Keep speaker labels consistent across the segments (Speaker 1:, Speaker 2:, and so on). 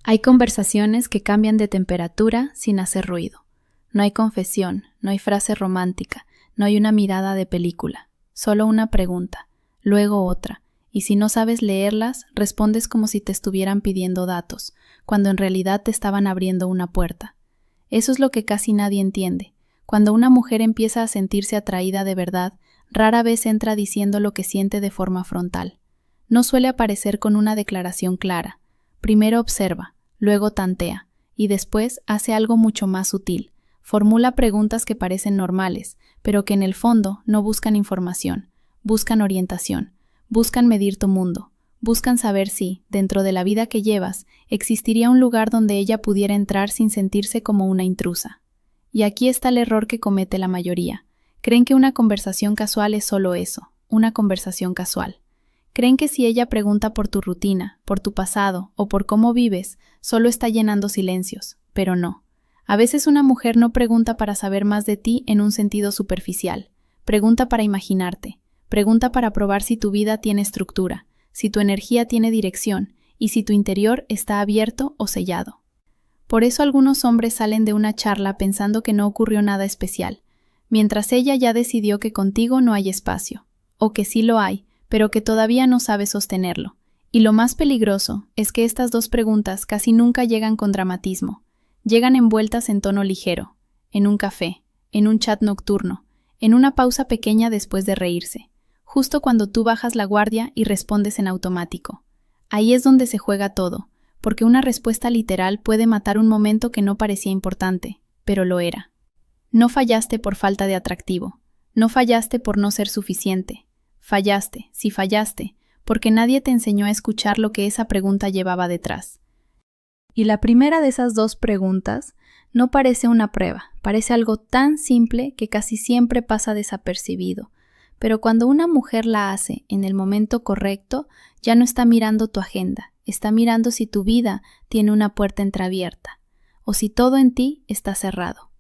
Speaker 1: Hay conversaciones que cambian de temperatura sin hacer ruido. No hay confesión, no hay frase romántica, no hay una mirada de película. Solo una pregunta, luego otra, y si no sabes leerlas, respondes como si te estuvieran pidiendo datos, cuando en realidad te estaban abriendo una puerta. Eso es lo que casi nadie entiende. Cuando una mujer empieza a sentirse atraída de verdad, rara vez entra diciendo lo que siente de forma frontal. No suele aparecer con una declaración clara. Primero observa, luego tantea, y después hace algo mucho más sutil. Formula preguntas que parecen normales, pero que en el fondo no buscan información, buscan orientación, buscan medir tu mundo, buscan saber si, dentro de la vida que llevas, existiría un lugar donde ella pudiera entrar sin sentirse como una intrusa. Y aquí está el error que comete la mayoría. Creen que una conversación casual es solo eso, una conversación casual. Creen que si ella pregunta por tu rutina, por tu pasado o por cómo vives, solo está llenando silencios, pero no. A veces una mujer no pregunta para saber más de ti en un sentido superficial. Pregunta para imaginarte. Pregunta para probar si tu vida tiene estructura, si tu energía tiene dirección y si tu interior está abierto o sellado. Por eso algunos hombres salen de una charla pensando que no ocurrió nada especial, mientras ella ya decidió que contigo no hay espacio, o que sí lo hay, pero que todavía no sabe sostenerlo. Y lo más peligroso es que estas dos preguntas casi nunca llegan con dramatismo. Llegan envueltas en tono ligero, en un café, en un chat nocturno, en una pausa pequeña después de reírse, justo cuando tú bajas la guardia y respondes en automático. Ahí es donde se juega todo, porque una respuesta literal puede matar un momento que no parecía importante, pero lo era. No fallaste por falta de atractivo, no fallaste por no ser suficiente. Fallaste, sí fallaste, porque nadie te enseñó a escuchar lo que esa pregunta llevaba detrás. Y la primera de esas dos preguntas no parece una prueba, parece algo tan simple que casi siempre pasa desapercibido. Pero cuando una mujer la hace en el momento correcto, ya no está mirando tu agenda, está mirando si tu vida tiene una puerta entreabierta, o si todo en ti está cerrado.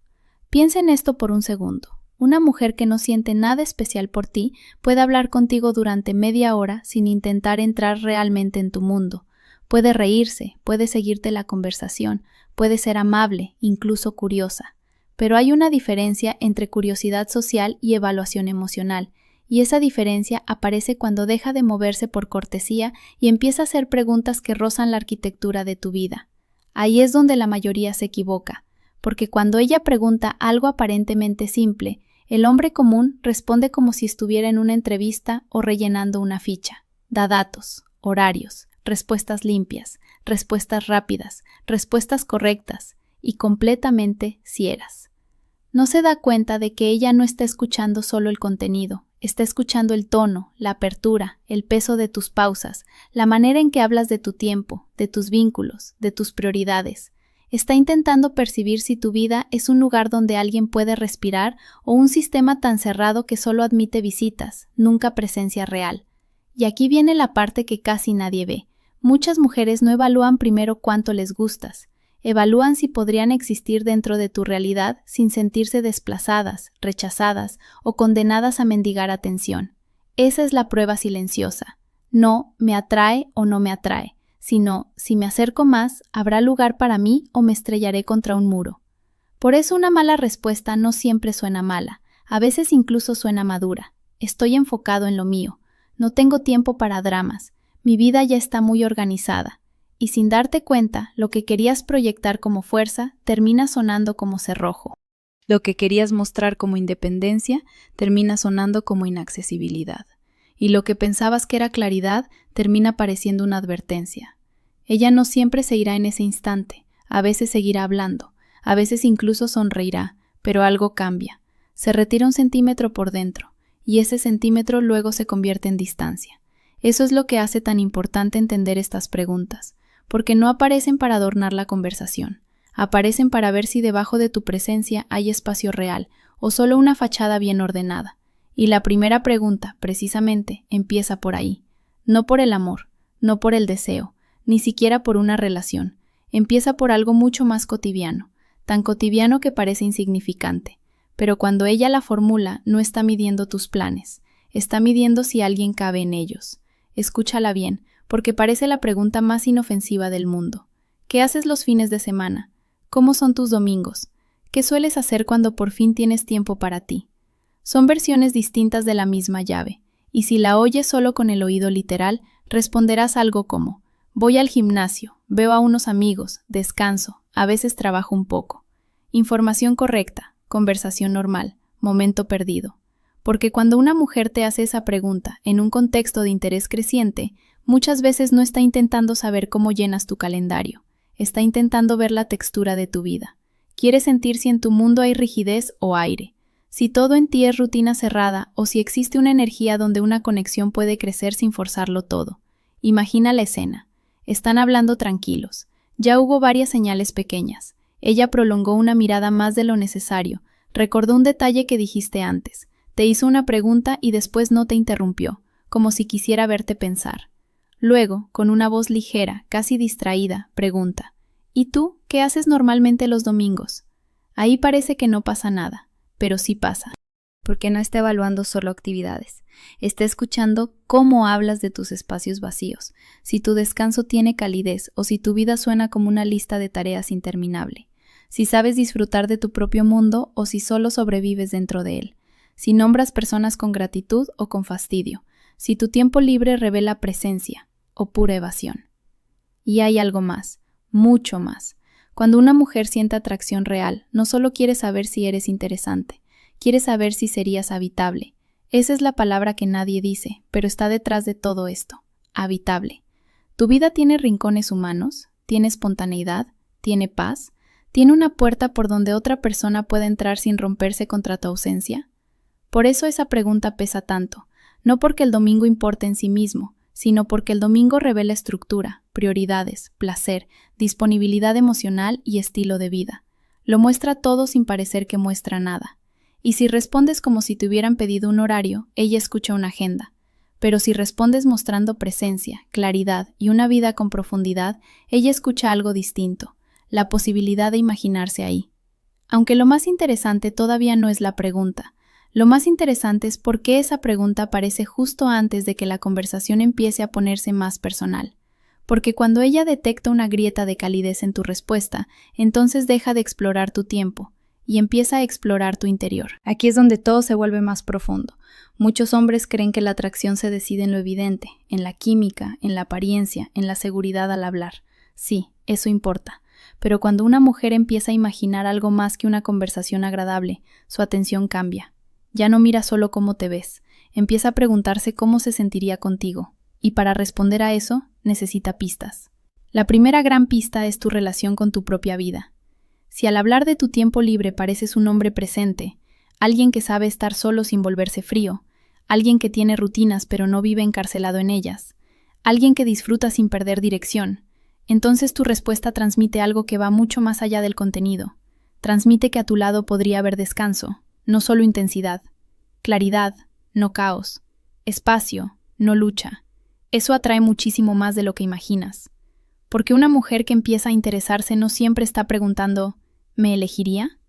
Speaker 1: Piensa en esto por un segundo. Una mujer que no siente nada especial por ti puede hablar contigo durante media hora sin intentar entrar realmente en tu mundo. Puede reírse, puede seguirte la conversación, puede ser amable, incluso curiosa. Pero hay una diferencia entre curiosidad social y evaluación emocional, y esa diferencia aparece cuando deja de moverse por cortesía y empieza a hacer preguntas que rozan la arquitectura de tu vida. Ahí es donde la mayoría se equivoca, porque cuando ella pregunta algo aparentemente simple, el hombre común responde como si estuviera en una entrevista o rellenando una ficha. Da datos, horarios, respuestas limpias, respuestas rápidas, respuestas correctas y completamente ciegas. No se da cuenta de que ella no está escuchando solo el contenido, está escuchando el tono, la apertura, el peso de tus pausas, la manera en que hablas de tu tiempo, de tus vínculos, de tus prioridades. Está intentando percibir si tu vida es un lugar donde alguien puede respirar o un sistema tan cerrado que solo admite visitas, nunca presencia real. Y aquí viene la parte que casi nadie ve. Muchas mujeres no evalúan primero cuánto les gustas. Evalúan si podrían existir dentro de tu realidad sin sentirse desplazadas, rechazadas o condenadas a mendigar atención. Esa es la prueba silenciosa. No me atrae o no me atrae, sino si me acerco más, ¿habrá lugar para mí o me estrellaré contra un muro? Por eso una mala respuesta no siempre suena mala, a veces incluso suena madura. Estoy enfocado en lo mío, no tengo tiempo para dramas, mi vida ya está muy organizada. Y sin darte cuenta, lo que querías proyectar como fuerza termina sonando como cerrojo. Lo que querías mostrar como independencia termina sonando como inaccesibilidad. Y lo que pensabas que era claridad termina pareciendo una advertencia. Ella no siempre se irá en ese instante, a veces seguirá hablando, a veces incluso sonreirá, pero algo cambia. Se retira un centímetro por dentro, y ese centímetro luego se convierte en distancia. Eso es lo que hace tan importante entender estas preguntas, porque no aparecen para adornar la conversación, aparecen para ver si debajo de tu presencia hay espacio real o solo una fachada bien ordenada. Y la primera pregunta, precisamente, empieza por ahí. No por el amor, no por el deseo, ni siquiera por una relación. Empieza por algo mucho más cotidiano, tan cotidiano que parece insignificante. Pero cuando ella la formula, no está midiendo tus planes, está midiendo si alguien cabe en ellos. Escúchala bien, porque parece la pregunta más inofensiva del mundo. ¿Qué haces los fines de semana? ¿Cómo son tus domingos? ¿Qué sueles hacer cuando por fin tienes tiempo para ti? Son versiones distintas de la misma llave, y si la oyes solo con el oído literal, responderás algo como: voy al gimnasio, veo a unos amigos, descanso, a veces trabajo un poco. Información correcta, conversación normal, momento perdido. Porque cuando una mujer te hace esa pregunta en un contexto de interés creciente, muchas veces no está intentando saber cómo llenas tu calendario, está intentando ver la textura de tu vida. Quiere sentir si en tu mundo hay rigidez o aire, si todo en ti es rutina cerrada o si existe una energía donde una conexión puede crecer sin forzarlo todo. Imagina la escena. Están hablando tranquilos. Ya hubo varias señales pequeñas. Ella prolongó una mirada más de lo necesario, recordó un detalle que dijiste antes, te hizo una pregunta y después no te interrumpió, como si quisiera verte pensar. Luego, con una voz ligera, casi distraída, pregunta: ¿y tú qué haces normalmente los domingos? Ahí parece que no pasa nada, pero sí pasa. Porque no está evaluando solo actividades, está escuchando cómo hablas de tus espacios vacíos, si tu descanso tiene calidez o si tu vida suena como una lista de tareas interminable, si sabes disfrutar de tu propio mundo o si solo sobrevives dentro de él, si nombras personas con gratitud o con fastidio, si tu tiempo libre revela presencia o pura evasión. Y hay algo más, mucho más. Cuando una mujer siente atracción real, no solo quiere saber si eres interesante, quiere saber si serías habitable. Esa es la palabra que nadie dice, pero está detrás de todo esto. Habitable. ¿Tu vida tiene rincones humanos? ¿Tiene espontaneidad? ¿Tiene paz? ¿Tiene una puerta por donde otra persona pueda entrar sin romperse contra tu ausencia? Por eso esa pregunta pesa tanto, no porque el domingo importe en sí mismo, sino porque el domingo revela estructura, prioridades, placer, disponibilidad emocional y estilo de vida. Lo muestra todo sin parecer que muestra nada. Y si respondes como si te hubieran pedido un horario, ella escucha una agenda. Pero si respondes mostrando presencia, claridad y una vida con profundidad, ella escucha algo distinto, la posibilidad de imaginarse ahí. Aunque lo más interesante todavía no es la pregunta. Lo más interesante es por qué esa pregunta aparece justo antes de que la conversación empiece a ponerse más personal. Porque cuando ella detecta una grieta de calidez en tu respuesta, entonces deja de explorar tu tiempo y empieza a explorar tu interior. Aquí es donde todo se vuelve más profundo. Muchos hombres creen que la atracción se decide en lo evidente, en la química, en la apariencia, en la seguridad al hablar. Sí, eso importa. Pero cuando una mujer empieza a imaginar algo más que una conversación agradable, su atención cambia. Ya no mira solo cómo te ves, empieza a preguntarse cómo se sentiría contigo, y para responder a eso, necesita pistas. La primera gran pista es tu relación con tu propia vida. Si al hablar de tu tiempo libre pareces un hombre presente, alguien que sabe estar solo sin volverse frío, alguien que tiene rutinas pero no vive encarcelado en ellas, alguien que disfruta sin perder dirección, entonces tu respuesta transmite algo que va mucho más allá del contenido. Transmite que a tu lado podría haber descanso, no solo intensidad, claridad, no caos, espacio, no lucha. Eso atrae muchísimo más de lo que imaginas. Porque una mujer que empieza a interesarse no siempre está preguntando: ¿me elegiría?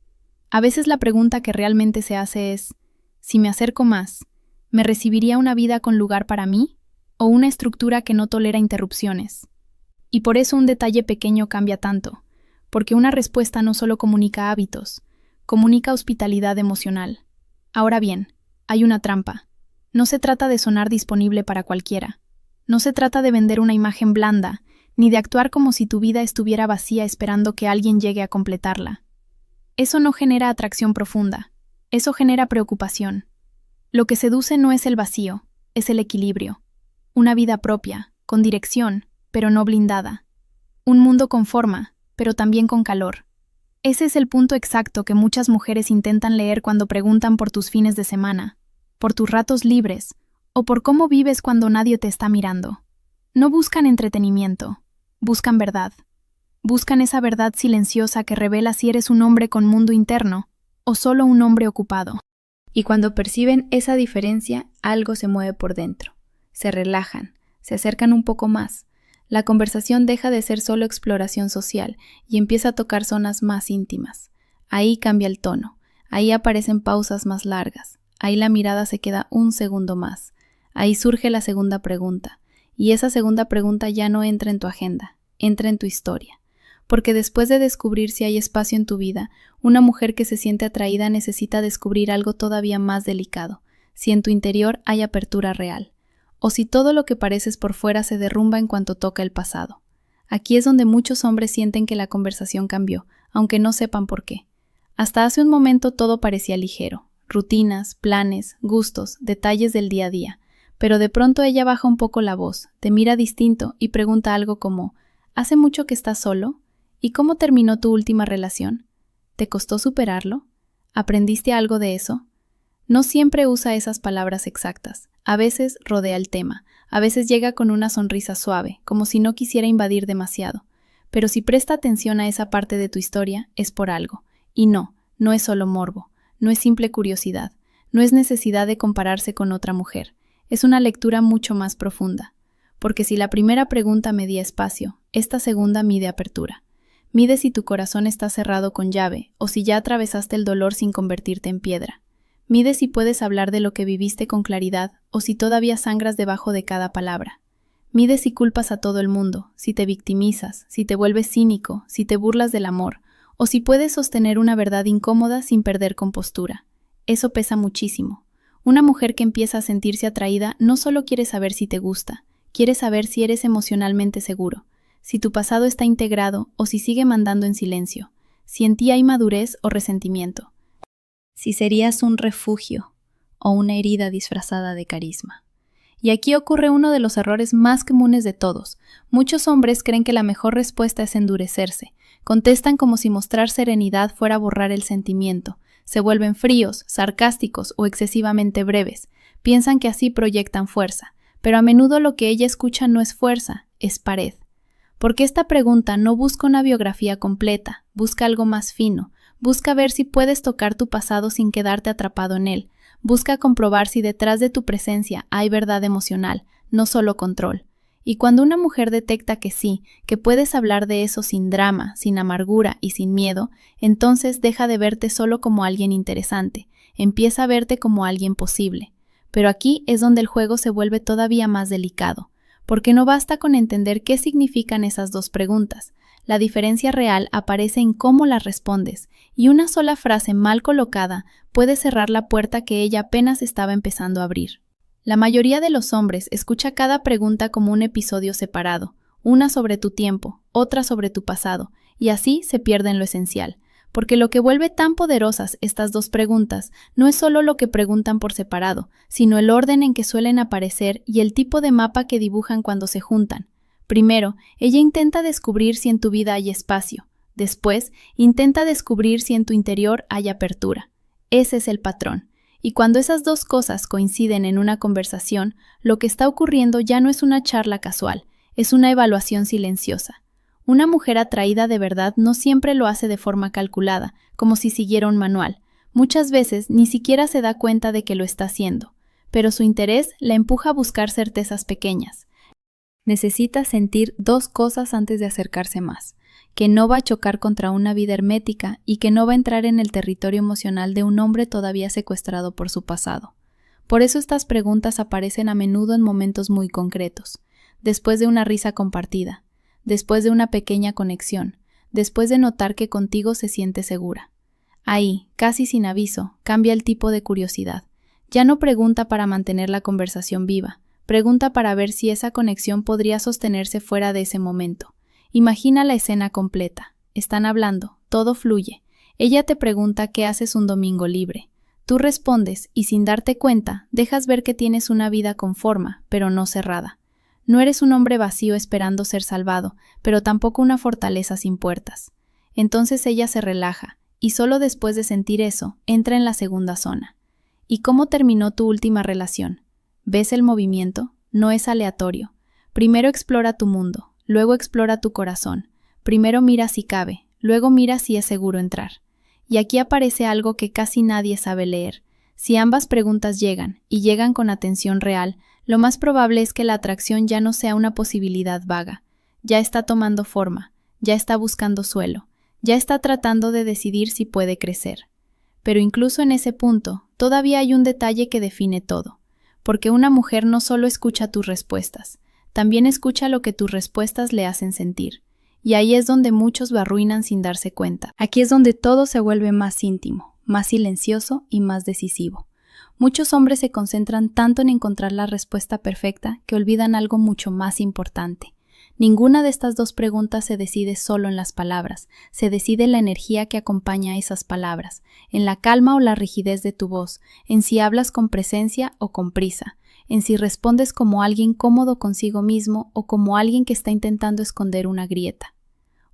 Speaker 1: A veces la pregunta que realmente se hace es: si me acerco más, ¿me recibiría una vida con lugar para mí? ¿O una estructura que no tolera interrupciones? Y por eso un detalle pequeño cambia tanto, porque una respuesta no solo comunica hábitos, comunica hospitalidad emocional. Ahora bien, hay una trampa. No se trata de sonar disponible para cualquiera. No se trata de vender una imagen blanda, ni de actuar como si tu vida estuviera vacía esperando que alguien llegue a completarla. Eso no genera atracción profunda. Eso genera preocupación. Lo que seduce no es el vacío, es el equilibrio. Una vida propia, con dirección, pero no blindada. Un mundo con forma, pero también con calor. Ese es el punto exacto que muchas mujeres intentan leer cuando preguntan por tus fines de semana, por tus ratos libres, o por cómo vives cuando nadie te está mirando. No buscan entretenimiento, buscan verdad. Buscan esa verdad silenciosa que revela si eres un hombre con mundo interno o solo un hombre ocupado. Y cuando perciben esa diferencia, algo se mueve por dentro. Se relajan, se acercan un poco más. La conversación deja de ser solo exploración social y empieza a tocar zonas más íntimas. Ahí cambia el tono, ahí aparecen pausas más largas, ahí la mirada se queda un segundo más. Ahí surge la segunda pregunta, y esa segunda pregunta ya no entra en tu agenda, entra en tu historia. porque después de descubrir si hay espacio en tu vida, una mujer que se siente atraída necesita descubrir algo todavía más delicado, si en tu interior hay apertura real, o si todo lo que pareces por fuera se derrumba en cuanto toca el pasado. Aquí es donde muchos hombres sienten que la conversación cambió, aunque no sepan por qué. Hasta hace un momento todo parecía ligero, rutinas, planes, gustos, detalles del día a día, pero de pronto ella baja un poco la voz, te mira distinto y pregunta algo como, ¿hace mucho que estás solo? ¿Y cómo terminó tu última relación? ¿Te costó superarlo? ¿Aprendiste algo de eso? No siempre usa esas palabras exactas, a veces rodea el tema, a veces llega con una sonrisa suave, como si no quisiera invadir demasiado, pero si presta atención a esa parte de tu historia, es por algo, y no es solo morbo, no es simple curiosidad, no es necesidad de compararse con otra mujer, es una lectura mucho más profunda, porque si la primera pregunta medía espacio, esta segunda mide apertura. Mide si tu corazón está cerrado con llave, o si ya atravesaste el dolor sin convertirte en piedra. Mide si puedes hablar de lo que viviste con claridad, o si todavía sangras debajo de cada palabra. Mide si culpas a todo el mundo, si te victimizas, si te vuelves cínico, si te burlas del amor, o si puedes sostener una verdad incómoda sin perder compostura. Eso pesa muchísimo. Una mujer que empieza a sentirse atraída no solo quiere saber si te gusta, quiere saber si eres emocionalmente seguro, si tu pasado está integrado o si sigue mandando en silencio, si en ti hay madurez o resentimiento, si serías un refugio o una herida disfrazada de carisma. Y aquí ocurre uno de los errores más comunes de todos. Muchos hombres creen que la mejor respuesta es endurecerse. Contestan como si mostrar serenidad fuera borrar el sentimiento. Se vuelven fríos, sarcásticos o excesivamente breves. Piensan que así proyectan fuerza, pero a menudo lo que ella escucha no es fuerza, es pared. Porque esta pregunta no busca una biografía completa, busca algo más fino, busca ver si puedes tocar tu pasado sin quedarte atrapado en él, busca comprobar si detrás de tu presencia hay verdad emocional, no solo control. Y cuando una mujer detecta que sí, que puedes hablar de eso sin drama, sin amargura y sin miedo, entonces deja de verte solo como alguien interesante, empieza a verte como alguien posible. Pero aquí es donde el juego se vuelve todavía más delicado, porque no basta con entender qué significan esas dos preguntas. La diferencia real aparece en cómo las respondes, y una sola frase mal colocada puede cerrar la puerta que ella apenas estaba empezando a abrir. La mayoría de los hombres escucha cada pregunta como un episodio separado, una sobre tu tiempo, otra sobre tu pasado, y así se pierde en lo esencial, porque lo que vuelve tan poderosas estas dos preguntas no es solo lo que preguntan por separado, sino el orden en que suelen aparecer y el tipo de mapa que dibujan cuando se juntan. Primero, ella intenta descubrir si en tu vida hay espacio. Después, intenta descubrir si en tu interior hay apertura. Ese es el patrón. Y cuando esas dos cosas coinciden en una conversación, lo que está ocurriendo ya no es una charla casual, es una evaluación silenciosa. Una mujer atraída de verdad no siempre lo hace de forma calculada, como si siguiera un manual. Muchas veces ni siquiera se da cuenta de que lo está haciendo, pero su interés la empuja a buscar certezas pequeñas. Necesita sentir dos cosas antes de acercarse más, que no va a chocar contra una vida hermética y que no va a entrar en el territorio emocional de un hombre todavía secuestrado por su pasado. Por eso estas preguntas aparecen a menudo en momentos muy concretos, después de una risa compartida, después de una pequeña conexión, después de notar que contigo se siente segura. Ahí, casi sin aviso, cambia el tipo de curiosidad. Ya no pregunta para mantener la conversación viva, pregunta para ver si esa conexión podría sostenerse fuera de ese momento. Imagina la escena completa. Están hablando, todo fluye. Ella te pregunta qué haces un domingo libre. Tú respondes y sin darte cuenta, dejas ver que tienes una vida con forma, pero no cerrada. No eres un hombre vacío esperando ser salvado, pero tampoco una fortaleza sin puertas. Entonces ella se relaja, y solo después de sentir eso, entra en la segunda zona. ¿Y cómo terminó tu última relación? ¿Ves el movimiento? No es aleatorio. Primero explora tu mundo, luego explora tu corazón. Primero mira si cabe, luego mira si es seguro entrar. Y aquí aparece algo que casi nadie sabe leer. Si ambas preguntas llegan, y llegan con atención real, lo más probable es que la atracción ya no sea una posibilidad vaga. Ya está tomando forma, ya está buscando suelo, ya está tratando de decidir si puede crecer. Pero incluso en ese punto, todavía hay un detalle que define todo. Porque una mujer no solo escucha tus respuestas, también escucha lo que tus respuestas le hacen sentir. Y ahí es donde muchos lo arruinan sin darse cuenta. Aquí es donde todo se vuelve más íntimo, más silencioso y más decisivo. Muchos hombres se concentran tanto en encontrar la respuesta perfecta que olvidan algo mucho más importante. Ninguna de estas dos preguntas se decide solo en las palabras, se decide en la energía que acompaña a esas palabras, en la calma o la rigidez de tu voz, en si hablas con presencia o con prisa, en si respondes como alguien cómodo consigo mismo o como alguien que está intentando esconder una grieta.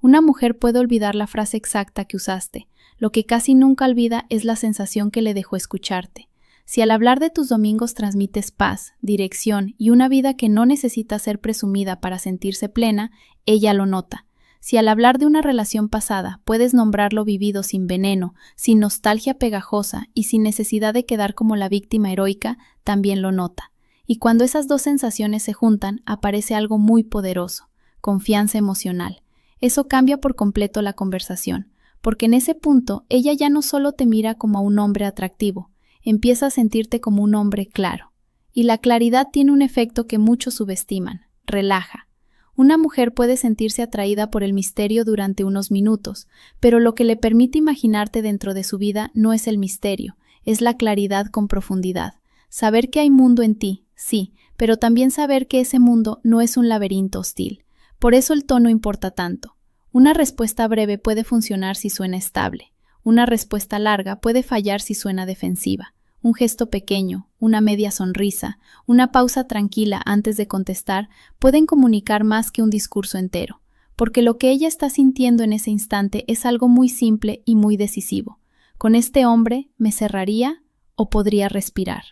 Speaker 1: Una mujer puede olvidar la frase exacta que usaste, lo que casi nunca olvida es la sensación que le dejó escucharte. Si al hablar de tus domingos transmites paz, dirección y una vida que no necesita ser presumida para sentirse plena, ella lo nota. Si al hablar de una relación pasada puedes nombrar lo vivido sin veneno, sin nostalgia pegajosa y sin necesidad de quedar como la víctima heroica, también lo nota. Y cuando esas dos sensaciones se juntan, aparece algo muy poderoso, confianza emocional. Eso cambia por completo la conversación, porque en ese punto ella ya no solo te mira como a un hombre atractivo, empieza a sentirte como un hombre claro. Y la claridad tiene un efecto que muchos subestiman, relaja. Una mujer puede sentirse atraída por el misterio durante unos minutos, pero lo que le permite imaginarte dentro de su vida no es el misterio, es la claridad con profundidad. Saber que hay mundo en ti, sí, pero también saber que ese mundo no es un laberinto hostil. Por eso el tono importa tanto. Una respuesta breve puede funcionar si suena estable. Una respuesta larga puede fallar si suena defensiva. Un gesto pequeño, una media sonrisa, una pausa tranquila antes de contestar pueden comunicar más que un discurso entero, porque lo que ella está sintiendo en ese instante es algo muy simple y muy decisivo. Con este hombre me cerraría o podría respirar.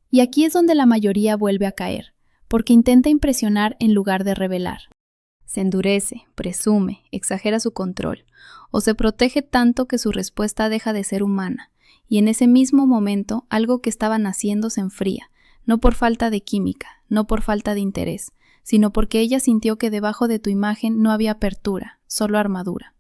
Speaker 1: Y aquí es donde la mayoría vuelve a caer, porque intenta impresionar en lugar de revelar. Se endurece, presume, exagera su control, o se protege tanto que su respuesta deja de ser humana, y en ese mismo momento algo que estaba naciendo se enfría, no por falta de química, no por falta de interés, sino porque ella sintió que debajo de tu imagen no había apertura, solo armadura.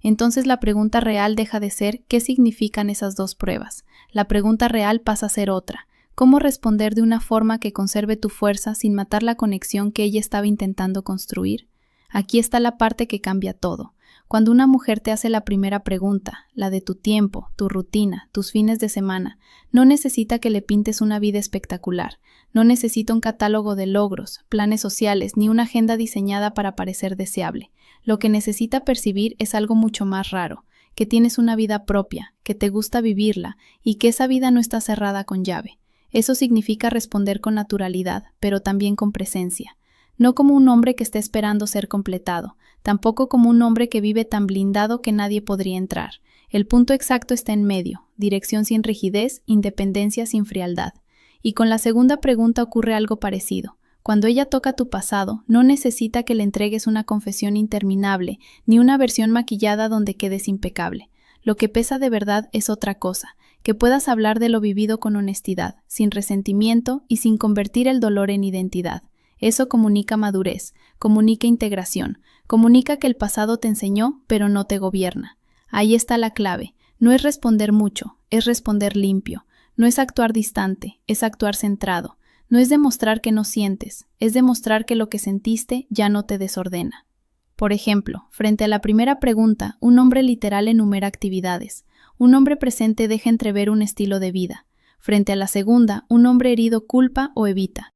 Speaker 1: Entonces la pregunta real deja de ser ¿qué significan esas dos pruebas? La pregunta real pasa a ser otra. ¿Cómo responder de una forma que conserve tu fuerza sin matar la conexión que ella estaba intentando construir? Aquí está la parte que cambia todo. Cuando una mujer te hace la primera pregunta, la de tu tiempo, tu rutina, tus fines de semana, no necesita que le pintes una vida espectacular, no necesita un catálogo de logros, planes sociales, ni una agenda diseñada para parecer deseable. Lo que necesita percibir es algo mucho más raro, que tienes una vida propia, que te gusta vivirla y que esa vida no está cerrada con llave. Eso significa responder con naturalidad, pero también con presencia. No como un hombre que está esperando ser completado, tampoco como un hombre que vive tan blindado que nadie podría entrar. El punto exacto está en medio, dirección sin rigidez, independencia sin frialdad. Y con la segunda pregunta ocurre algo parecido. Cuando ella toca tu pasado, no necesita que le entregues una confesión interminable, ni una versión maquillada donde quedes impecable. Lo que pesa de verdad es otra cosa, que puedas hablar de lo vivido con honestidad, sin resentimiento y sin convertir el dolor en identidad. Eso comunica madurez, comunica integración, comunica que el pasado te enseñó, pero no te gobierna. Ahí está la clave. No es responder mucho, es responder limpio. No es actuar distante, es actuar centrado. No es demostrar que no sientes, es demostrar que lo que sentiste ya no te desordena. Por ejemplo, frente a la primera pregunta, un hombre literal enumera actividades. Un hombre presente deja entrever un estilo de vida. Frente a la segunda, un hombre herido culpa o evita.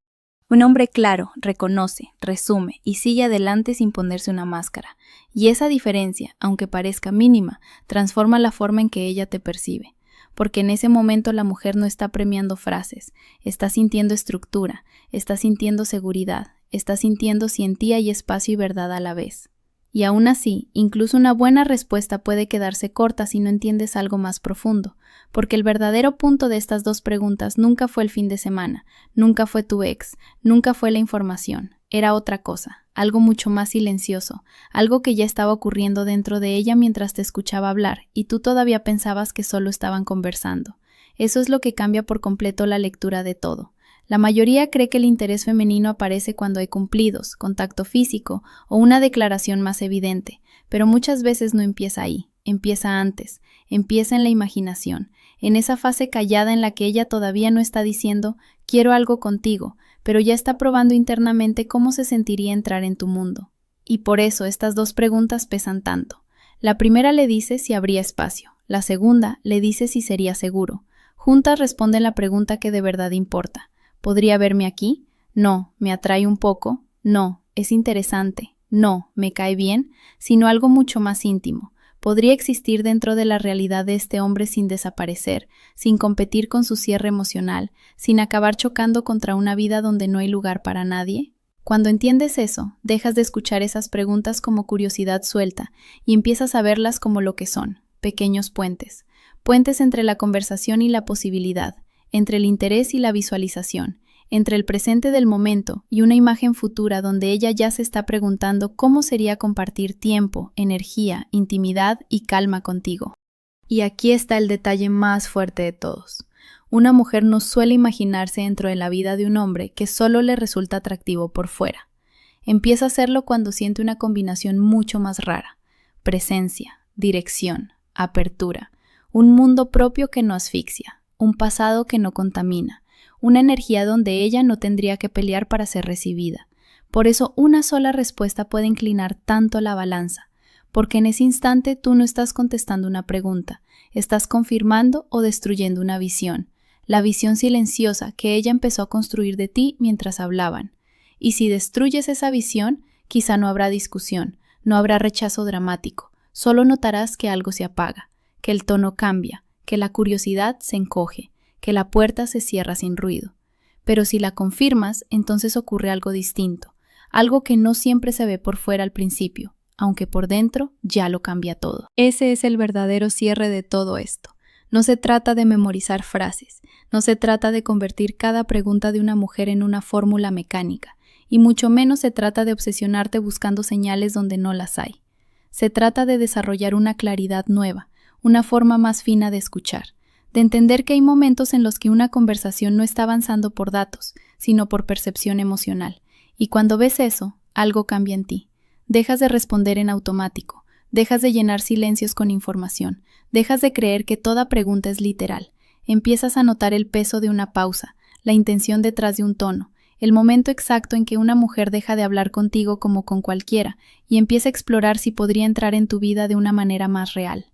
Speaker 1: Un hombre claro, reconoce, resume y sigue adelante sin ponerse una máscara. Y esa diferencia, aunque parezca mínima, transforma la forma en que ella te percibe. Porque en ese momento la mujer no está premiando frases, está sintiendo estructura, está sintiendo seguridad, está sintiendo si en ti hay espacio y verdad a la vez. Y aún así, incluso una buena respuesta puede quedarse corta si no entiendes algo más profundo, porque el verdadero punto de estas dos preguntas nunca fue el fin de semana, nunca fue tu ex, nunca fue la información, era otra cosa, algo mucho más silencioso, algo que ya estaba ocurriendo dentro de ella mientras te escuchaba hablar y tú todavía pensabas que solo estaban conversando. Eso es lo que cambia por completo la lectura de todo. La mayoría cree que el interés femenino aparece cuando hay cumplidos, contacto físico o una declaración más evidente, pero muchas veces no empieza ahí, empieza antes, empieza en la imaginación, en esa fase callada en la que ella todavía no está diciendo «quiero algo contigo», pero ya está probando internamente cómo se sentiría entrar en tu mundo. Y por eso estas dos preguntas pesan tanto. La primera le dice si habría espacio, la segunda le dice si sería seguro. Juntas responden la pregunta que de verdad importa. ¿Podría verme aquí? No. ¿Me atrae un poco? No. ¿Es interesante? No. ¿Me cae bien? Sino algo mucho más íntimo. ¿Podría existir dentro de la realidad de este hombre sin desaparecer, sin competir con su cierre emocional, sin acabar chocando contra una vida donde no hay lugar para nadie? Cuando entiendes eso, dejas de escuchar esas preguntas como curiosidad suelta y empiezas a verlas como lo que son, pequeños puentes. Puentes entre la conversación y la posibilidad, entre el interés y la visualización, entre el presente del momento y una imagen futura donde ella ya se está preguntando cómo sería compartir tiempo, energía, intimidad y calma contigo. Y aquí está el detalle más fuerte de todos. Una mujer no suele imaginarse dentro de la vida de un hombre que solo le resulta atractivo por fuera. Empieza a hacerlo cuando siente una combinación mucho más rara: presencia, dirección, apertura, un mundo propio que no asfixia, un pasado que no contamina, una energía donde ella no tendría que pelear para ser recibida. Por eso una sola respuesta puede inclinar tanto la balanza, porque en ese instante tú no estás contestando una pregunta, estás confirmando o destruyendo una visión, la visión silenciosa que ella empezó a construir de ti mientras hablaban. Y si destruyes esa visión, quizá no habrá discusión, no habrá rechazo dramático, solo notarás que algo se apaga, que el tono cambia, que la curiosidad se encoge, que la puerta se cierra sin ruido. Pero si la confirmas, entonces ocurre algo distinto, algo que no siempre se ve por fuera al principio, aunque por dentro ya lo cambia todo. Ese es el verdadero cierre de todo esto. No se trata de memorizar frases, no se trata de convertir cada pregunta de una mujer en una fórmula mecánica, y mucho menos se trata de obsesionarte buscando señales donde no las hay. Se trata de desarrollar una claridad nueva, una forma más fina de escuchar, de entender que hay momentos en los que una conversación no está avanzando por datos, sino por percepción emocional. Y cuando ves eso, algo cambia en ti. Dejas de responder en automático, dejas de llenar silencios con información, dejas de creer que toda pregunta es literal. Empiezas a notar el peso de una pausa, la intención detrás de un tono, el momento exacto en que una mujer deja de hablar contigo como con cualquiera y empieza a explorar si podría entrar en tu vida de una manera más real.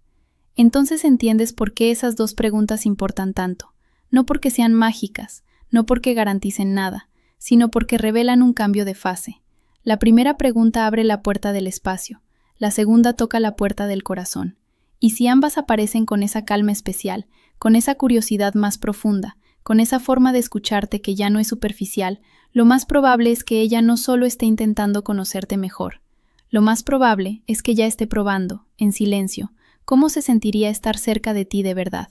Speaker 1: Entonces entiendes por qué esas dos preguntas importan tanto, no porque sean mágicas, no porque garanticen nada, sino porque revelan un cambio de fase. La primera pregunta abre la puerta del espacio, la segunda toca la puerta del corazón, y si ambas aparecen con esa calma especial, con esa curiosidad más profunda, con esa forma de escucharte que ya no es superficial, lo más probable es que ella no solo esté intentando conocerte mejor, lo más probable es que ya esté probando, en silencio, cómo se sentiría estar cerca de ti de verdad.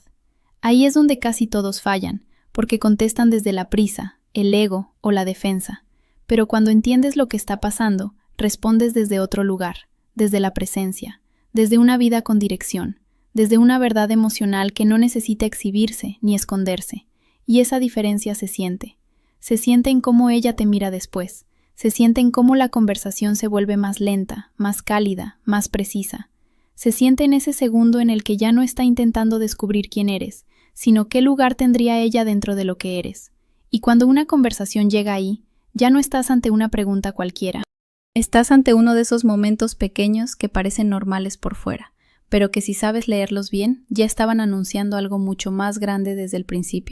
Speaker 1: Ahí es donde casi todos fallan, porque contestan desde la prisa, el ego o la defensa. Pero cuando entiendes lo que está pasando, respondes desde otro lugar, desde la presencia, desde una vida con dirección, desde una verdad emocional que no necesita exhibirse ni esconderse. Y esa diferencia se siente. Se siente en cómo ella te mira después. Se siente en cómo la conversación se vuelve más lenta, más cálida, más precisa. Se siente en ese segundo en el que ya no está intentando descubrir quién eres, sino qué lugar tendría ella dentro de lo que eres. Y cuando una conversación llega ahí, ya no estás ante una pregunta cualquiera. Estás ante uno de esos momentos pequeños que parecen normales por fuera, pero que si sabes leerlos bien, ya estaban anunciando algo mucho más grande desde el principio.